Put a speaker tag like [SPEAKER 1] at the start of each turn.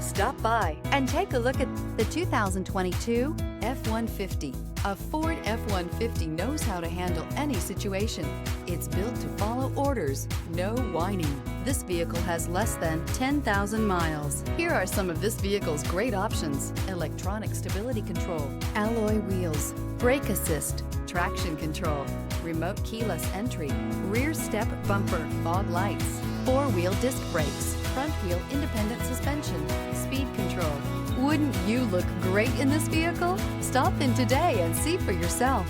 [SPEAKER 1] Stop by and take a look at the 2022 F-150. A Ford F-150 knows how to handle any situation. It's built to follow orders, no whining. This vehicle has less than 10,000 miles. Here are some of this vehicle's great options: electronic stability control, alloy wheels, brake assist, traction control, remote keyless entry, rear step bumper, fog lights, four-wheel disc brakes, front wheel independent suspension, speed control. Wouldn't you look great in this vehicle? Stop in today and see for yourself.